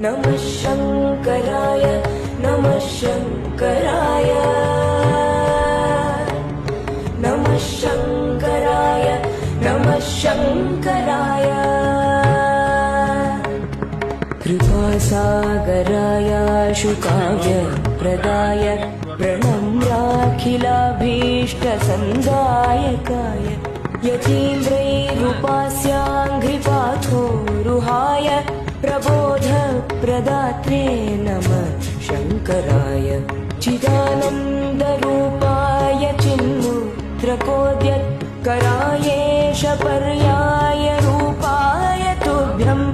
नमः शङ्कराय नमः शङ्कराय नमः शङ्कराय नमः शङ्कराय कृपासागराय शुकाव्यप्रदाय प्रणम्याखिलाभीष्टसन्दायकाय यतीन्द्रैरुपास्याङ्घ्रिपाथोरुहाय प्रबोधप्रदात्रे नमः शङ्कराय चिदानन्दरूपाय चिन्मुद्रकोद्यत्करायेश पर्याय रूपाय तुभ्यम्